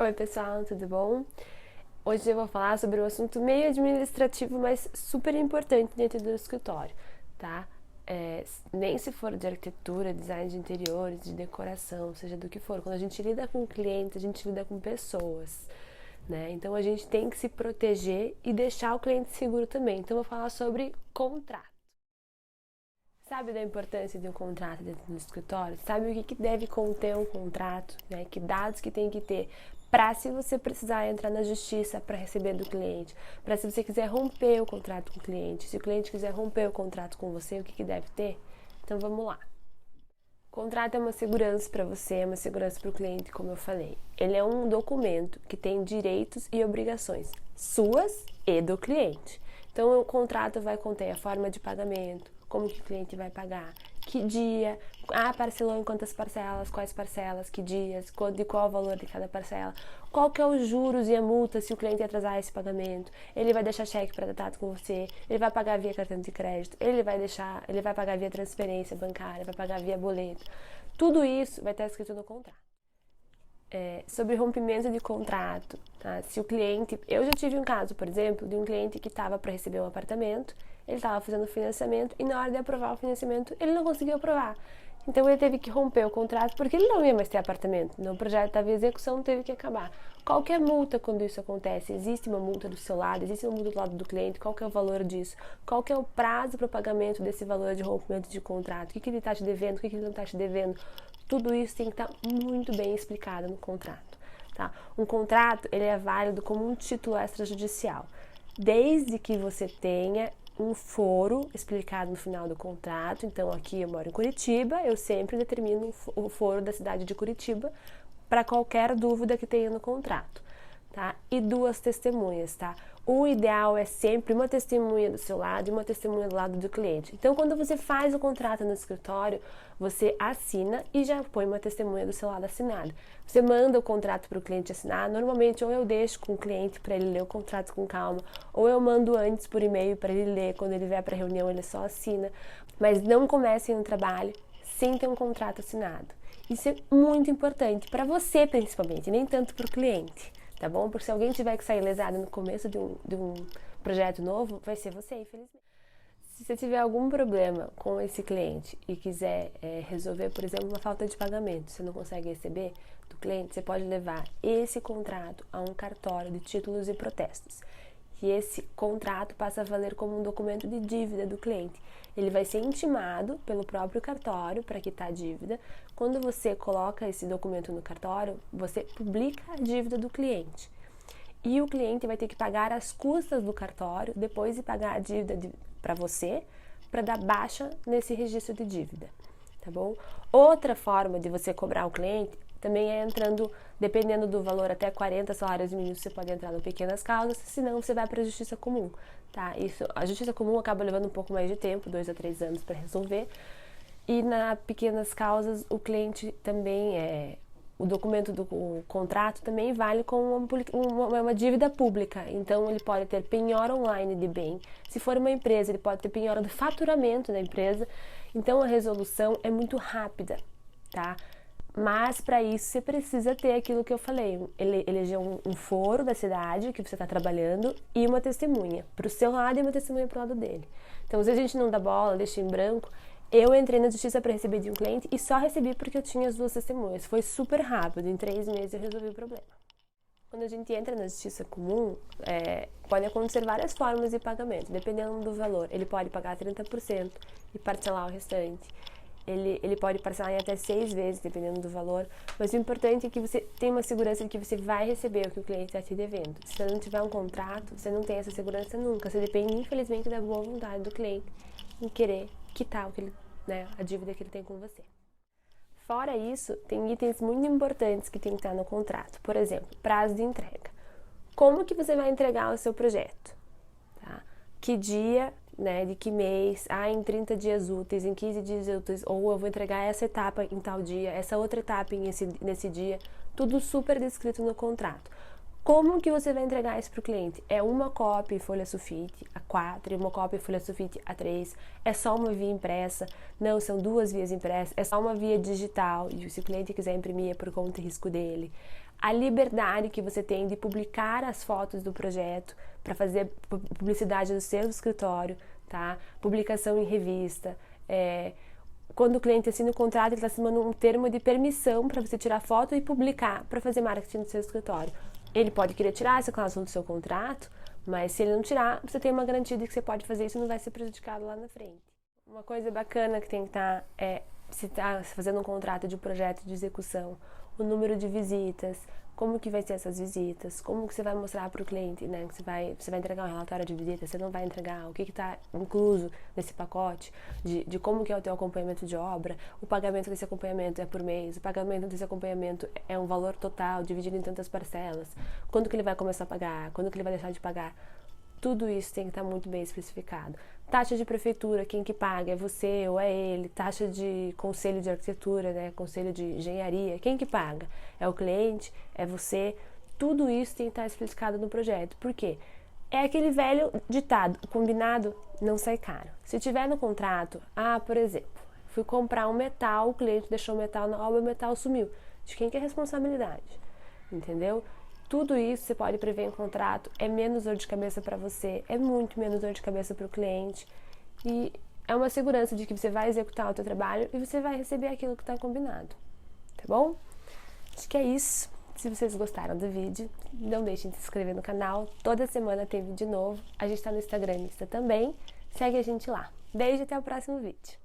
Oi pessoal, tudo bom? Hoje eu vou falar sobre um assunto meio administrativo, mas super importante dentro do escritório, tá? Nem se for de arquitetura, design de interiores, de decoração, seja do que for. Quando a gente lida com clientes, a gente lida com pessoas, né? Então a gente tem que se proteger e deixar o cliente seguro também. Então eu vou falar sobre contrato. Sabe da importância de um contrato dentro do escritório? Sabe o que deve conter um contrato, né? Que dados que tem que ter para, se você precisar entrar na justiça para receber do cliente, para, se você quiser romper o contrato com o cliente, se o cliente quiser romper o contrato com você, o que deve ter? Então vamos lá. O contrato é uma segurança para você, é uma segurança para o cliente, como eu falei. Ele é um documento que tem direitos e obrigações suas e do cliente. Então o contrato vai conter a forma de pagamento, como que o cliente vai pagar, que dia, parcelou em quantas parcelas, quais parcelas, que dias, de qual o valor de cada parcela, qual que é os juros e a multa se o cliente atrasar esse pagamento, ele vai deixar cheque pré-datado com você, ele vai pagar via cartão de crédito, ele vai pagar via transferência bancária, vai pagar via boleto. Tudo isso vai estar escrito no contrato. Sobre rompimento de contrato, tá? Se o cliente, eu já tive um caso, por exemplo, de um cliente que estava para receber um apartamento, ele estava fazendo financiamento e na hora de aprovar o financiamento ele não conseguiu aprovar. Então ele teve que romper o contrato porque ele não ia mais ter apartamento. Então o projeto estava em execução, teve que acabar. Qual que é a multa quando isso acontece? Existe uma multa do seu lado? Existe uma multa do lado do cliente? Qual que é o valor disso? Qual que é o prazo para o pagamento desse valor de rompimento de contrato? O que ele está te devendo? O que ele não está te devendo? Tudo isso tem que estar muito bem explicado no contrato. Tá? Um contrato ele é válido como um título extrajudicial, desde que você tenha um foro explicado no final do contrato. Então aqui eu moro em Curitiba, eu sempre determino o foro da cidade de Curitiba para qualquer dúvida que tenha no contrato, tá? E duas testemunhas, tá? O ideal é sempre uma testemunha do seu lado e uma testemunha do lado do cliente. Então, quando você faz o contrato no escritório, você assina e já põe uma testemunha do seu lado assinada. Você manda o contrato para o cliente assinar. Normalmente, ou eu deixo com o cliente para ele ler o contrato com calma, ou eu mando antes por e-mail para ele ler. Quando ele vier para a reunião, ele só assina. Mas não comecem um trabalho sem ter um contrato assinado. Isso é muito importante para você, principalmente, nem tanto para o cliente. Tá bom? Porque se alguém tiver que sair lesado no começo de um projeto novo, vai ser você, infelizmente. Se você tiver algum problema com esse cliente e quiser resolver, por exemplo, uma falta de pagamento, você não consegue receber do cliente, você pode levar esse contrato a um cartório de títulos e protestos. E esse contrato passa a valer como um documento de dívida do cliente. Ele vai ser intimado pelo próprio cartório para quitar a dívida. Quando você coloca esse documento no cartório, você publica a dívida do cliente. E o cliente vai ter que pagar as custas do cartório, depois de pagar a dívida para você, para dar baixa nesse registro de dívida, tá bom? Outra forma de você cobrar o cliente também é entrando, dependendo do valor, até 40 salários mínimos você pode entrar no pequenas causas, senão você vai para a justiça comum, tá? A justiça comum acaba levando um pouco mais de tempo, 2 a 3 anos para resolver, e na pequenas causas o cliente também o documento do contrato também vale como uma dívida pública, então ele pode ter penhora online de bem. Se for uma empresa, ele pode ter penhora do faturamento da empresa, então a resolução é muito rápida, tá? Mas para isso você precisa ter aquilo que eu falei, eleger um foro da cidade que você está trabalhando e uma testemunha para o seu lado e uma testemunha para o lado dele. Então, às vezes a gente não dá bola, deixa em branco. Eu entrei na justiça para receber de um cliente e só recebi porque eu tinha as duas testemunhas. Foi super rápido, em 3 meses eu resolvi o problema. Quando a gente entra na justiça comum, pode acontecer várias formas de pagamento, dependendo do valor. Ele pode pagar 30% e parcelar o restante. Ele pode parcelar em até 6 vezes, dependendo do valor. Mas o importante é que você tenha uma segurança de que você vai receber o que o cliente está te devendo. Se você não tiver um contrato, você não tem essa segurança nunca. Você depende, infelizmente, da boa vontade do cliente em querer quitar a dívida que ele tem com você. Fora isso, tem itens muito importantes que tem que estar no contrato. Por exemplo, prazo de entrega. Como que você vai entregar o seu projeto? Tá? Que dia, de que mês? Em 30 dias úteis, em 15 dias úteis, ou eu vou entregar essa etapa em tal dia, essa outra etapa nesse dia. Tudo super descrito no contrato. Como que você vai entregar isso para o cliente? É uma cópia em folha sulfite A4, uma cópia em folha sulfite A3, é só uma via impressa? Não, são 2 vias impressas, é só uma via digital, e se o cliente quiser imprimir é por conta e risco dele. a liberdade que você tem de publicar as fotos do projeto para fazer publicidade do seu escritório, tá? Publicação em revista. Quando o cliente assina o contrato, ele está assinando um termo de permissão para você tirar foto e publicar para fazer marketing do seu escritório. Ele pode querer tirar essa cláusula do seu contrato, mas se ele não tirar, você tem uma garantia de que você pode fazer isso e não vai ser prejudicado lá na frente. Uma coisa bacana que tem que estar se está fazendo um contrato de projeto de execução, o número de visitas, como que vai ser essas visitas, como que você vai mostrar para o cliente, né, que você vai entregar um relatório de visita, você não vai entregar, o que está incluso nesse pacote, de como que é o teu acompanhamento de obra, o pagamento desse acompanhamento é por mês, o pagamento desse acompanhamento é um valor total, dividido em tantas parcelas, quando que ele vai começar a pagar, quando que ele vai deixar de pagar. Tudo isso tem que estar muito bem especificado. Taxa de prefeitura, quem que paga? É você ou é ele? Taxa de conselho de arquitetura, né? Conselho de engenharia, quem que paga? É o cliente? É você? Tudo isso tem que estar especificado no projeto. Por quê? É aquele velho ditado, o combinado não sai caro. Se tiver no contrato, por exemplo, fui comprar um metal, o cliente deixou o metal na obra, o metal sumiu. De quem que é a responsabilidade? Entendeu? Tudo isso você pode prever em contrato, é menos dor de cabeça para você, é muito menos dor de cabeça para o cliente e é uma segurança de que você vai executar o seu trabalho e você vai receber aquilo que está combinado, tá bom? Acho que é isso. Se vocês gostaram do vídeo, não deixem de se inscrever no canal, toda semana tem vídeo novo, a gente está no Instagram e Insta também, segue a gente lá. Beijo e até o próximo vídeo.